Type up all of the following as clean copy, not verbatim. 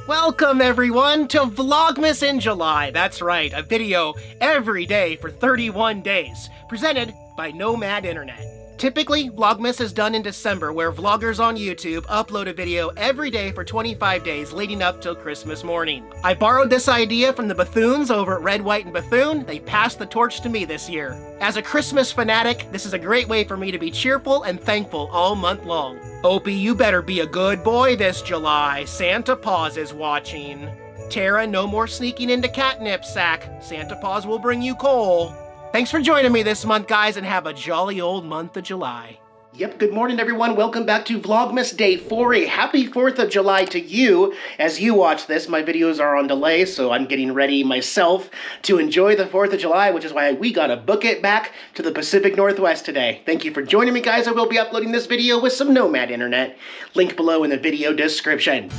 Welcome everyone to Vlogmas in July. That's right, a video every day for 31 days, presented by Nomad Internet. Typically, Vlogmas is done in December, where vloggers on YouTube upload a video every day for 25 days leading up till Christmas morning. I borrowed this idea from the Bethunes over at Red, White, and Bethune. They passed the torch to me this year. As a Christmas fanatic, this is a great way for me to be cheerful and thankful all month long. Opie, you better be a good boy this July. Santa Paws is watching. Tara, no more sneaking into catnip sack. Santa Paws will bring you coal. Thanks for joining me this month, guys, and have a jolly old month of July. Yep, good morning, everyone. Welcome back to Vlogmas Day 4. A happy 4th of July to you. As you watch this, my videos are on delay, so I'm getting ready myself to enjoy the 4th of July, which is why we gotta book it back to the Pacific Northwest today. Thank you for joining me, guys. I will be uploading this video with some Nomad Internet. Link below in the video description.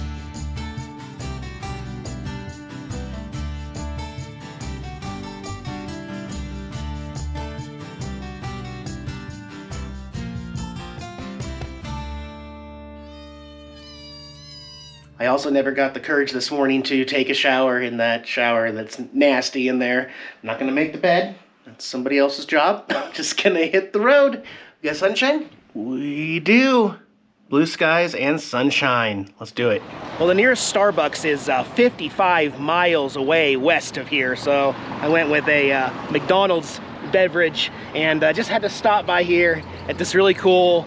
I also never got the courage this morning to take a shower in that shower that's nasty in there. I'm not going to make the bed. That's somebody else's job. I'm just going to hit the road. We got sunshine? We do. Blue skies and sunshine. Let's do it. Well, the nearest Starbucks is 55 miles away west of here, so I went with a McDonald's beverage and just had to stop by here at this really cool,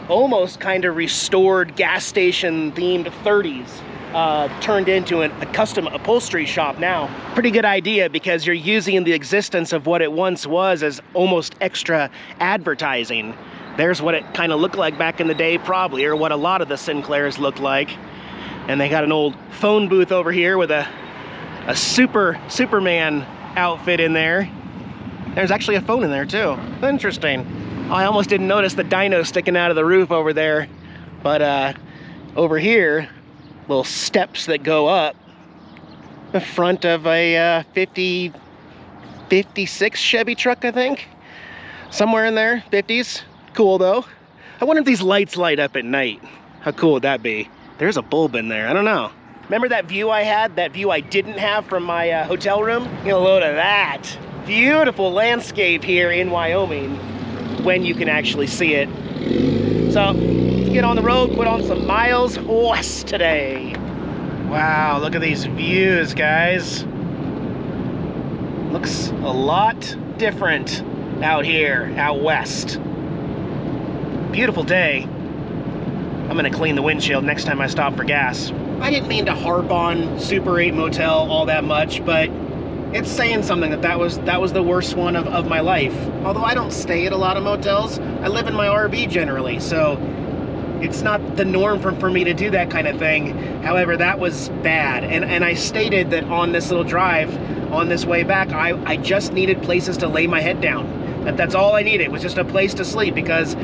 almost kind of restored gas station themed 30s turned into a custom upholstery shop now. Pretty good idea, because you're using the existence of what it once was as almost extra advertising. There's what it kind of looked like back in the day, probably, or what a lot of the Sinclairs looked like. And they got an old phone booth over here with a Superman outfit in there. There's actually a phone in there too. Interesting. I almost didn't notice the dino sticking out of the roof over there, but over here, little steps that go up the front of a 56 Chevy truck, I think. Somewhere in there, 50s. Cool though. I wonder if these lights light up at night. How cool would that be? There's a bulb in there, I don't know. Remember that view I had, that view I didn't have from my hotel room? Get a load of that. Beautiful landscape here in Wyoming, when you can actually see it. So let's get on the road, put on some miles west today. Wow, look at these views, guys. Looks a lot different out here, out west. Beautiful day. I'm gonna clean the windshield next time I stop for gas. I didn't mean to harp on Super 8 Motel all that much, but it's saying something that was the worst one of my life. Although I don't stay at a lot of motels, I live in my RV generally, so it's not the norm for me to do that kind of thing. However, that was bad, and I stated that on this little drive, on this way back, I just needed places to lay my head down. That's all I needed, was just a place to sleep, because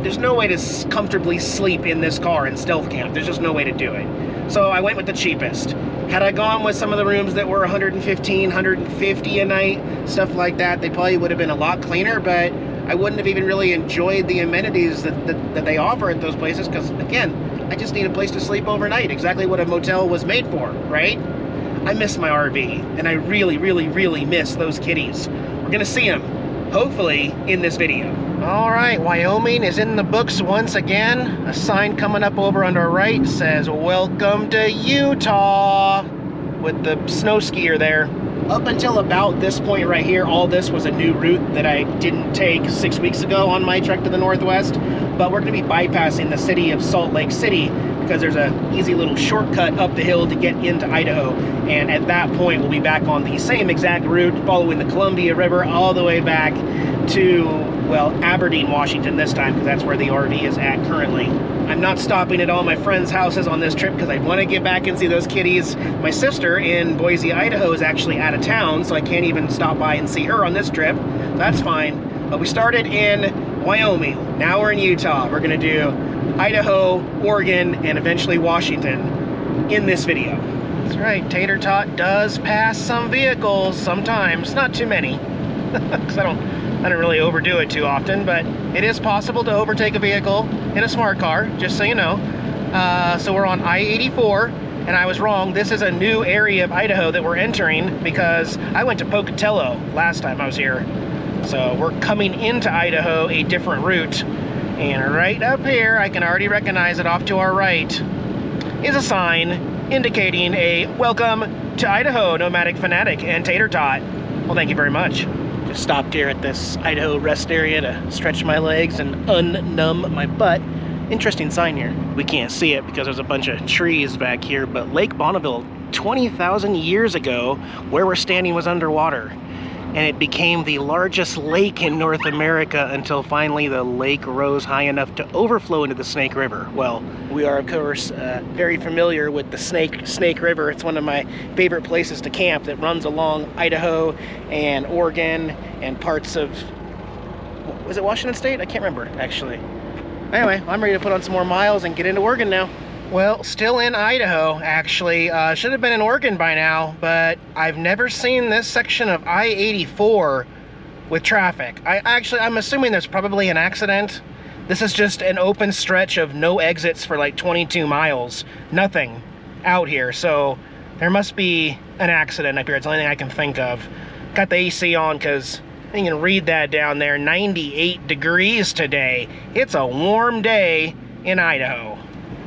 there's no way to comfortably sleep in this car in stealth camp. There's just no way to do it. So I went with the cheapest. Had I gone with some of the rooms that were 115, 150 a night, stuff like that, they probably would have been a lot cleaner, but I wouldn't have even really enjoyed the amenities that they offer at those places, because, again, I just need a place to sleep overnight, exactly what a motel was made for, right? I miss my RV, and I really, really, really miss those kitties. We're gonna see them, hopefully, in this video. All right, Wyoming is in the books once again. A sign coming up over on our right says, "Welcome to Utah," with the snow skier there. Up until about this point right here, all this was a new route that I didn't take 6 weeks ago on my trek to the Northwest, but we're gonna be bypassing the city of Salt Lake City, because there's a easy little shortcut up the hill to get into Idaho, and at that point we'll be back on the same exact route, following the Columbia River all the way back to, well, Aberdeen, Washington this time, because that's where the RV is at currently. I'm not stopping at all my friends' houses on this trip, because I want to get back and see those kitties. My sister in Boise, Idaho is actually out of town, so I can't even stop by and see her on this trip. That's fine. But we started in Wyoming. Now we're in Utah. We're going to do Idaho, Oregon, and eventually Washington in this video. That's right, Tater Tot does pass some vehicles sometimes. Not too many, because I don't really overdo it too often, but it is possible to overtake a vehicle in a smart car, just so you know. So we're on I-84, And I was wrong. This is a new area of Idaho that we're entering because I went to Pocatello last time I was here. So we're coming into Idaho a different route. And right up here, I can already recognize it off to our right, is a sign indicating a welcome to Idaho, Nomadic Fanatic and Tater Tot. Well, thank you very much. Just stopped here at this Idaho rest area to stretch my legs and unnumb my butt. Interesting sign here. We can't see it because there's a bunch of trees back here, but Lake Bonneville, 20,000 years ago, where we're standing was underwater. And it became the largest lake in North America until finally the lake rose high enough to overflow into the Snake River. Well, we are, of course, very familiar with the Snake River. It's one of my favorite places to camp that runs along Idaho and Oregon and parts of, was it Washington State? I can't remember, actually. Anyway, I'm ready to put on some more miles and get into Oregon now. Well, still in Idaho, actually. Should have been in Oregon by now, but I've never seen this section of I-84 with traffic. I'm assuming there's probably an accident. This is just an open stretch of no exits for like 22 miles. Nothing out here, so there must be an accident up here. It's the only thing I can think of. Got the AC on because you can read that down there. 98 degrees today. It's a warm day in Idaho.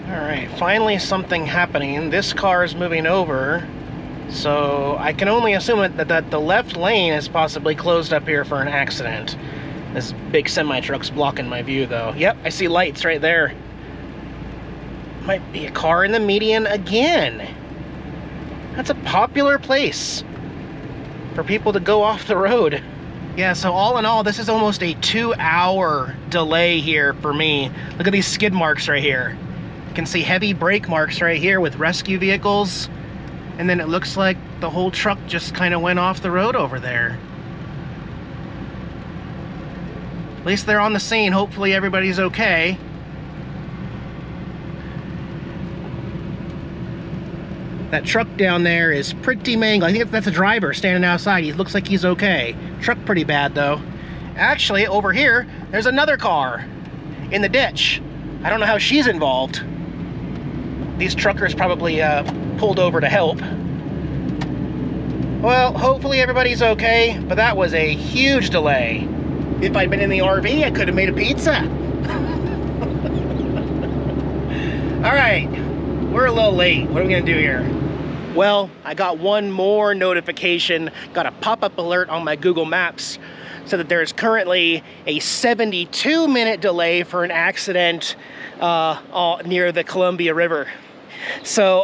All right, finally something happening. This car is moving over, so I can only assume that the left lane is possibly closed up here for an accident. This big semi-truck's blocking my view, though. Yep, I see lights right there. Might be a car in the median again. That's a popular place for people to go off the road. Yeah, so all in all, this is almost a 2-hour delay here for me. Look at these skid marks right here. You can see heavy brake marks right here with rescue vehicles, and then it looks like the whole truck just kind of went off the road over there. At least they're on the scene. Hopefully everybody's okay. That truck down there is pretty mangled. I think that's a driver standing outside. He looks like he's okay. Truck pretty bad though. Actually, over here, there's another car in the ditch. I don't know how she's involved. These truckers probably pulled over to help. Well, hopefully everybody's okay, but that was a huge delay. If I'd been in the RV, I could have made a pizza. All right, we're a little late. What are we gonna do here? Well, I got one more notification, got a pop-up alert on my Google Maps, so that there's currently a 72-minute delay for an accident near the Columbia River. So,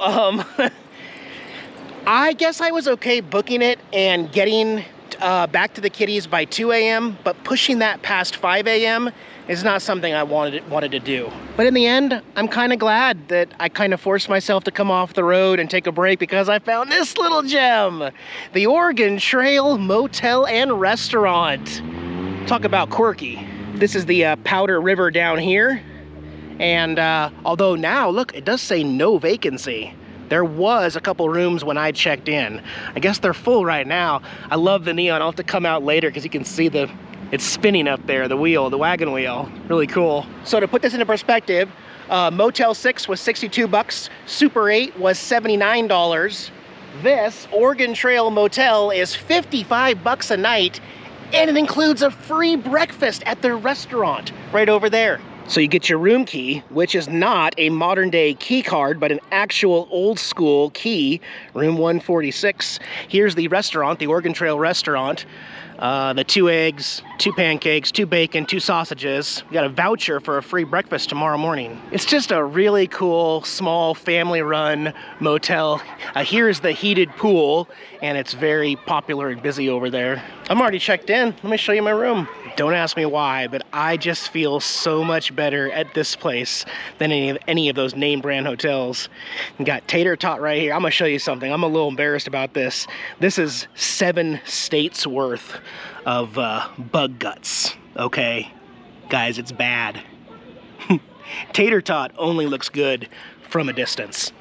I guess I was okay booking it and getting back to the kiddies by 2 a.m., but pushing that past 5 a.m. is not something I wanted to do. But in the end, I'm kind of glad that I kind of forced myself to come off the road and take a break because I found this little gem, the Oregon Trail Motel and Restaurant. Talk about quirky. This is the Powder River down here. And although now, look, it does say no vacancy. There was a couple rooms when I checked in. I guess they're full right now. I love the neon. I'll have to come out later because you can see it's spinning up there, the wagon wheel. Really cool. So to put this into perspective, Motel 6 was 62 bucks. Super 8 was $79. This Oregon Trail Motel is 55 bucks a night, and it includes a free breakfast at the restaurant right over there. So you get your room key, which is not a modern day key card, but an actual old school key, room 146. Here's the restaurant, the Oregon Trail Restaurant. The 2 eggs, 2 pancakes, 2 bacon, 2 sausages. We got a voucher for a free breakfast tomorrow morning. It's just a really cool, small, family-run motel. Here's the heated pool, and it's very popular and busy over there. I'm already checked in. Let me show you my room. Don't ask me why, but I just feel so much better at this place than any of those name brand hotels. We got Tater Tot right here. I'm gonna show you something. I'm a little embarrassed about this. This is 7 states worth of bug guts, okay? Guys, it's bad. Tater Tot only looks good from a distance.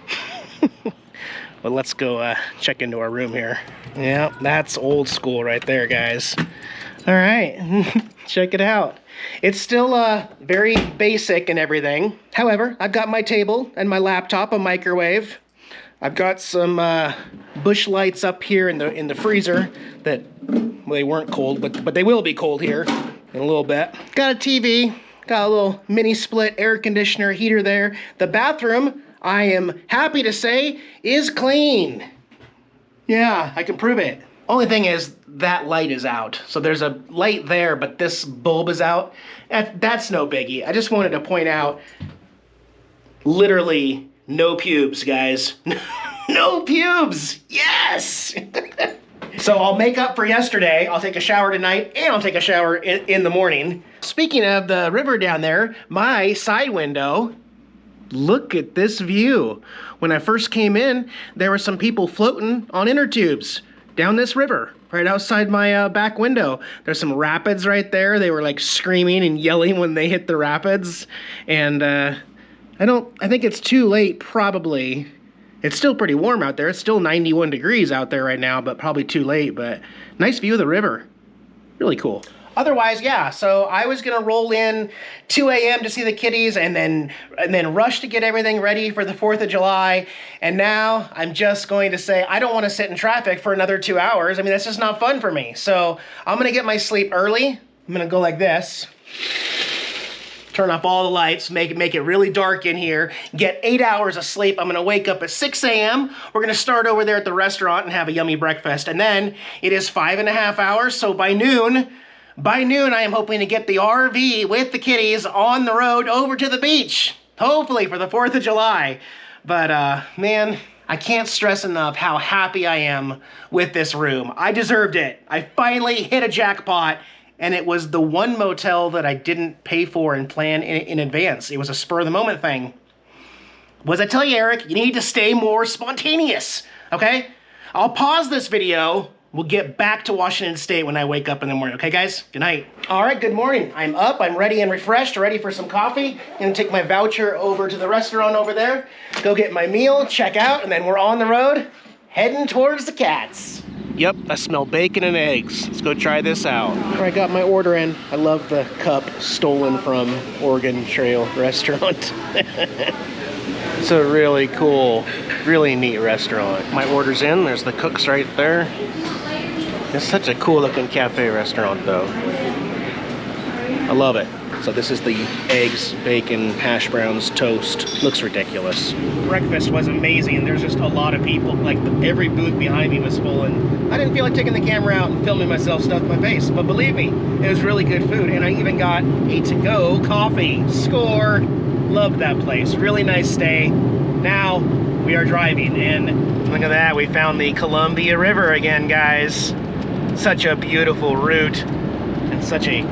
Well, let's go check into our room here. Yeah, that's old school right there, guys. All right, check it out. It's still very basic and everything. However, I've got my table and my laptop, a microwave, I've got some bush lights up here in the freezer that, well, they weren't cold, but they will be cold here in a little bit. Got a TV, got a little mini split air conditioner heater there. The bathroom, I am happy to say, is clean. Yeah, I can prove it. Only thing is, that light is out. So there's a light there, but this bulb is out. That's no biggie. I just wanted to point out, literally, no pubes, guys. No pubes! Yes! So I'll make up for yesterday. I'll take a shower tonight, and I'll take a shower in the morning. Speaking of the river down there, my side window, look at this view. When I first came in, there were some people floating on inner tubes down this river, right outside my back window. There's some rapids right there. They were like screaming and yelling when they hit the rapids. And I think it's too late, probably. It's still pretty warm out there. It's still 91 degrees out there right now, but probably too late. But nice view of the river. Really cool. Otherwise, yeah, so I was gonna roll in 2 a.m. to see the kitties and then rush to get everything ready for the 4th of July. And now I'm just going to say, I don't wanna sit in traffic for another 2 hours. I mean, that's just not fun for me. So I'm gonna get my sleep early. I'm gonna go like this. Turn off all the lights, make it really dark in here, get 8 hours of sleep. I'm gonna wake up at 6 a.m. We're gonna start over there at the restaurant and have a yummy breakfast. And then it is 5.5 hours, so by noon, I am hoping to get the RV with the kitties on the road over to the beach, hopefully for the 4th of July. But man, I can't stress enough how happy I am with this room. I deserved it. I finally hit a jackpot. And it was the one motel that I didn't pay for and plan in advance. It was a spur-of-the-moment thing. What did I tell you, Eric? You need to stay more spontaneous, okay? I'll pause this video. We'll get back to Washington State when I wake up in the morning, okay, guys? Good night. All right, good morning. I'm up, I'm ready and refreshed, ready for some coffee. I'm gonna take my voucher over to the restaurant over there, go get my meal, check out, and then we're on the road, heading towards the cats. Yep, I smell bacon and eggs. Let's go try this out. All right, got my order in. I love the cup stolen from Oregon Trail Restaurant. It's a really cool, really neat restaurant. My order's in, there's the cooks right there. It's such a cool looking cafe restaurant though. I love it. So this is the eggs, bacon, hash browns, toast. Looks ridiculous. Breakfast was amazing. There's just a lot of people. Like every booth behind me was full, and I didn't feel like taking the camera out and filming myself stuff in my face. But believe me, it was really good food, and I even got a to-go coffee. Score! Loved that place. Really nice stay. Now we are driving, and look at that. We found the Columbia River again, guys. Such a beautiful route, and such a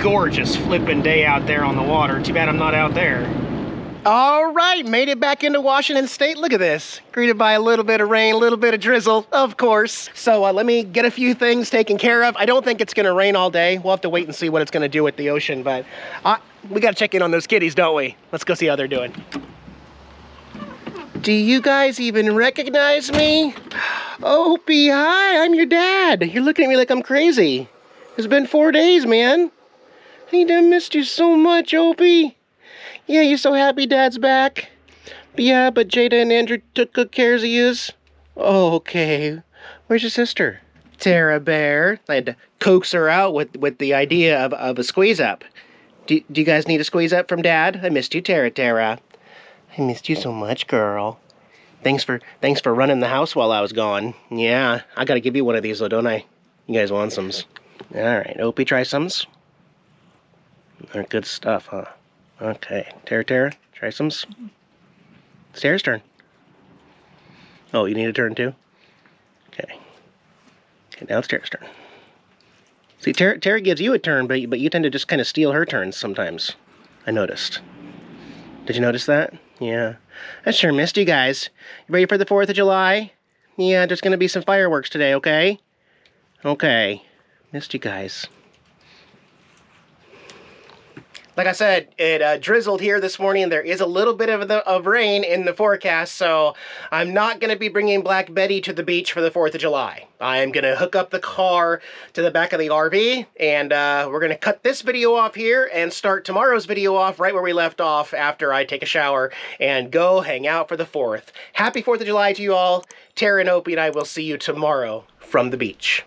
gorgeous flipping day out there on the water. Too bad I'm not out there. All right, made it back into Washington State. Look at this. Greeted by a little bit of rain, a little bit of drizzle, of course. So let me get a few things taken care of. I don't think it's gonna rain all day. We'll have to wait and see what it's gonna do with the ocean, but we gotta check in on those kitties, don't we? Let's go see how they're doing. Do you guys even recognize me? Opie, hi, I'm your dad. You're looking at me like I'm crazy. It's been 4 days, man. I missed you so much, Opie. Yeah, you so happy Dad's back? Yeah, but Jada and Andrew took good care of yous. Oh, okay. Where's your sister? Tara Bear. I had to coax her out with the idea of a squeeze up. Do you guys need a squeeze up from Dad? I missed you, Tara. I missed you so much, girl. Thanks for running the house while I was gone. Yeah, I gotta give you one of these though, don't I? You guys want some? All right, Opie, try some. They're good stuff, huh? Okay, Tara, try some. It's Tara's turn. Oh, you need a turn too? Okay, now it's Tara's turn. See, Tara gives you a turn, but you tend to just kind of steal her turns sometimes. I noticed. Did you notice that? Yeah. I sure missed you guys. You ready for the 4th of July? Yeah, there's gonna be some fireworks today, okay? Okay. Missed you guys. Like I said, it drizzled here this morning. There is a little bit of rain in the forecast, so I'm not going to be bringing Black Betty to the beach for the 4th of July. I am going to hook up the car to the back of the RV, and we're going to cut this video off here and start tomorrow's video off right where we left off after I take a shower and go hang out for the 4th. Happy 4th of July to you all. Tara and Opie and I will see you tomorrow from the beach.